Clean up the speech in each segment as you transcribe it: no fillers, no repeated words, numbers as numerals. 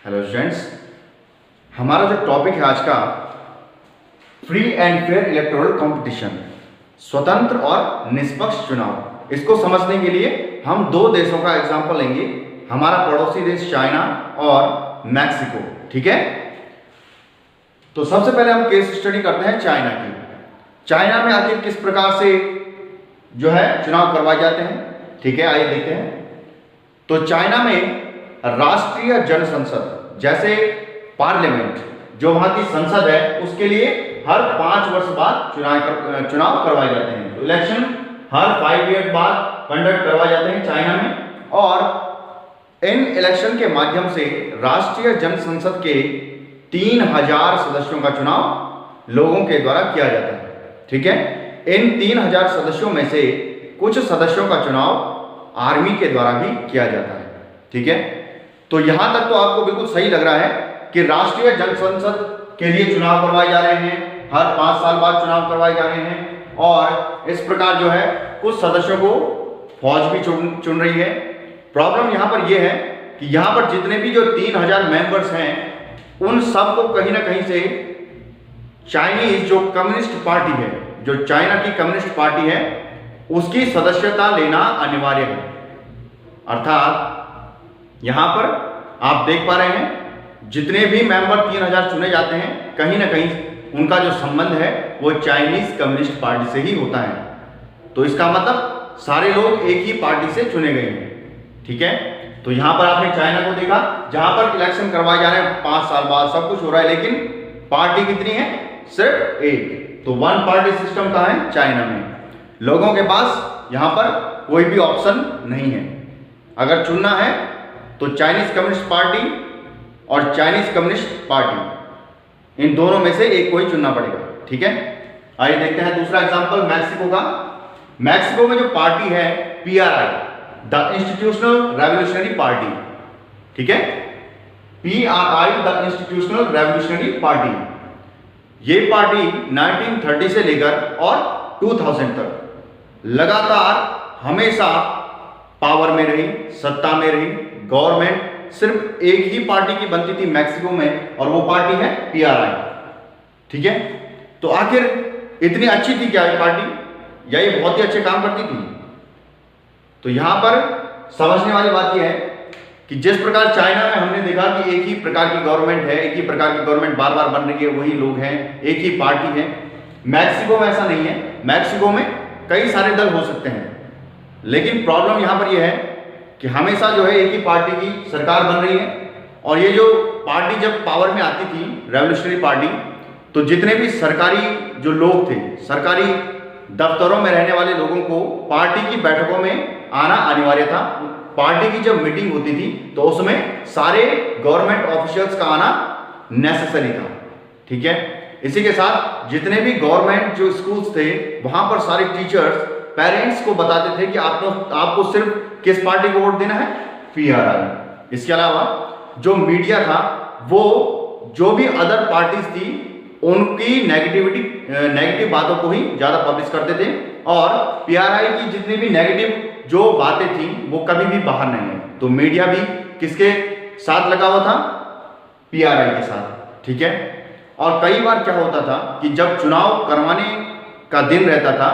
Hello students, हमारा जो topic है आज का free and fair electoral competition, स्वतंत्र और निष्पक्ष चुनाव। इसको समझने के लिए हम दो देशों का एग्जांपल लेंगे, हमारा पड़ोसी देश चाइना और मैक्सिको। ठीक है, तो सबसे पहले हम केस स्टडी करते हैं चाइना की। चाइना में आखिर किस प्रकार से जो है चुनाव करवाए जाते हैं। ठीक है, आइए देखते हैं। तो चाइना में राष्ट्रीय जनसंसद जैसे पार्लियामेंट, जो वहां की संसद है, उसके लिए हर 5 वर्ष बाद चुनाव करवाए जाते हैं। तो इलेक्शन हर 5 ईयर बाद कंडक्ट करवाए जाते हैं चाइना में, और इन इलेक्शन के माध्यम से राष्ट्रीय जनसंसद के 3000 सदस्यों का चुनाव लोगों के द्वारा किया जाता है। ठीक है, इन 3000 सदस्यों में से कुछ सदस्यों का चुनाव आर्मी के द्वारा भी किया जाता है। ठीक है, तो यहां तक तो आपको बिल्कुल सही लग रहा है कि राष्ट्रीय जनसंसद के लिए चुनाव करवाए जा रहे हैं, हर 5 साल बाद चुनाव करवाए जा रहे हैं, और इस प्रकार जो है कुछ सदस्यों को फौज भी चुन रही है। प्रॉब्लम यहां पर यह है कि यहां पर जितने भी जो 3000 मेंबर्स हैं, उन सबको कहीं ना कहीं से चाइनीज जो कम्युनिस्ट पार्टी है, जो चाइना की कम्युनिस्ट पार्टी है, उसकी सदस्यता लेना अनिवार्य है। अर्थात यहां पर आप देख पा रहे हैं जितने भी मेंबर 3000 चुने जाते हैं, कहीं ना कहीं उनका जो संबंध है वो चाइनीज कम्युनिस्ट पार्टी से ही होता है। तो इसका मतलब सारे लोग एक ही पार्टी से चुने गए हैं। ठीक है, तो यहां पर आपने चाइना को देखा, जहां पर इलेक्शन करवाए जा रहे हैं 5 साल बाद, सब कुछ हो रहा है, लेकिन पार्टी कितनी है? सिर्फ एक। तो वन पार्टी सिस्टम कहां है? चाइना में। लोगों के पास यहां पर कोई भी ऑप्शन नहीं है। अगर चुनना है तो चाइनीज कम्युनिस्ट पार्टी और चाइनीज कम्युनिस्ट पार्टी, इन दोनों में से एक को ही चुनना पड़ेगा। ठीक है, आइए देखते हैं दूसरा एग्जांपल मैक्सिको का। मैक्सिको में जो पार्टी है PRI, the institutional revolutionary party. ठीक है, PRI the institutional revolutionary party. ये पार्टी 1930 से लेकर और 2000 तक लगातार हमेशा पावर में रही, सत्ता में रही। गवर्नमेंट सिर्फ एक ही पार्टी की बनती थी मैक्सिको में, और वो पार्टी है PRI। ठीक है, तो आखिर इतनी अच्छी थी क्या ये पार्टी, या ये बहुत ही अच्छे काम करती थी? तो यहां पर समझने वाली बात यह है कि जिस प्रकार चाइना में हमने देखा कि एक ही प्रकार की गवर्नमेंट है, एक ही प्रकार की गवर्नमेंट बार बार बन रही है, वही लोग हैं, एक ही पार्टी है। मैक्सिको में ऐसा नहीं है। मैक्सिको में कई सारे दल हो सकते हैं, लेकिन प्रॉब्लम यहां पर यह है कि हमेशा जो है एक ही पार्टी की सरकार बन रही है। और ये जो पार्टी जब पावर में आती थी, रेवोल्यूशनरी पार्टी, तो जितने भी सरकारी जो लोग थे, सरकारी दफ्तरों में रहने वाले लोगों को पार्टी की बैठकों में आना अनिवार्य था। पार्टी की जब मीटिंग होती थी तो उसमें सारे गवर्नमेंट ऑफिशियल्स का आना नेसेसरी था। ठीक है, इसी के साथ जितने भी गवर्नमेंट जो स्कूल्स थे, वहां पर सारे टीचर्स पेरेंट्स को बताते थे कि आपको सिर्फ किस पार्टी को वोट देना है? PRI। इसके अलावा जो मीडिया था, वो जो भी अदर पार्टीज थी उनकी नेगेटिव बातों को ही ज्यादा पब्लिश करते थे, और PRI की जितनी भी नेगेटिव जो बातें थी वो कभी भी बाहर नहीं है। तो मीडिया भी किसके साथ लगा हुआ था? PRI के साथ। ठीक है, और कई बार क्या होता था कि जब चुनाव करवाने का दिन रहता था,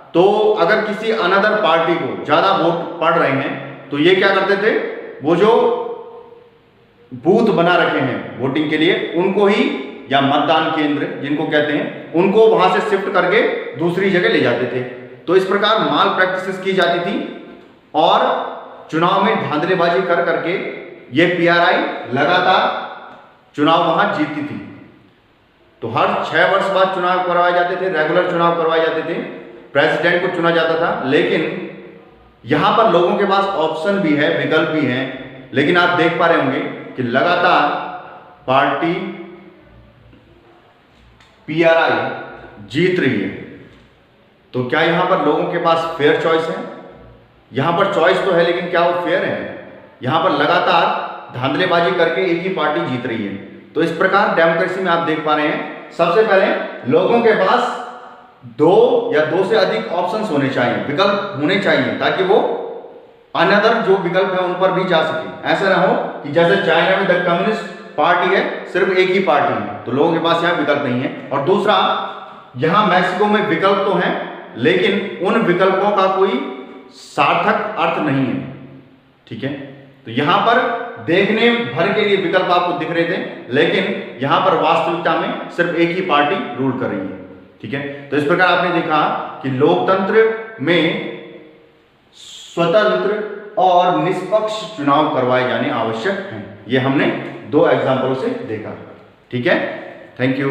तो अगर किसी अनदर पार्टी को ज्यादा वोट पड़ रहे हैं, तो ये क्या करते थे, वो जो बूथ बना रखे हैं वोटिंग के लिए, उनको ही, या मतदान केंद्र जिनको कहते हैं, उनको वहां से शिफ्ट करके दूसरी जगह ले जाते थे। तो इस प्रकार माल प्रैक्टिसेस की जाती थी, और चुनाव में धांधलेबाजी कर करके ये PRI लगातार चुनाव वहां जीतती थी। तो हर 6 वर्ष बाद चुनाव करवाए जाते थे, रेगुलर चुनाव करवाए जाते थे, प्रेसिडेंट को चुना जाता था। लेकिन यहां पर लोगों के पास ऑप्शन भी है, विकल्प भी है, लेकिन आप देख पा रहे होंगे कि लगातार पार्टी PRI जीत रही है। तो क्या यहां पर लोगों के पास फेयर चॉइस है? यहां पर चॉइस तो है, लेकिन क्या वो फेयर है? यहां पर लगातार धांधलेबाजी करके एक ही पार्टी जीत रही है। तो इस प्रकार डेमोक्रेसी में आप देख पा रहे हैं, सबसे पहले लोगों के पास 2 या 2 से अधिक ऑप्शंस होने चाहिए, विकल्प होने चाहिए, ताकि वो अनदर जो विकल्प है उन पर भी जा सके। ऐसा ना हो कि जैसे चाइना में द कम्युनिस्ट पार्टी है, सिर्फ एक ही पार्टी है, तो लोगों के पास यहाँ विकल्प नहीं है। और दूसरा, यहाँ मैक्सिको में विकल्प तो हैं, लेकिन उन विकल्पों का कोई सार्थक अर्थ नहीं है। ठीक है, तो यहां पर देखने भर के लिए विकल्प आपको दिख रहे थे, लेकिन यहां पर वास्तविकता में सिर्फ एक ही पार्टी रूल कर रही है। ठीक है, तो इस प्रकार आपने देखा कि लोकतंत्र में स्वतंत्र और निष्पक्ष चुनाव करवाए जाने आवश्यक हैं। ये हमने 2 एग्जाम्पलों से देखा। ठीक है, थैंक यू।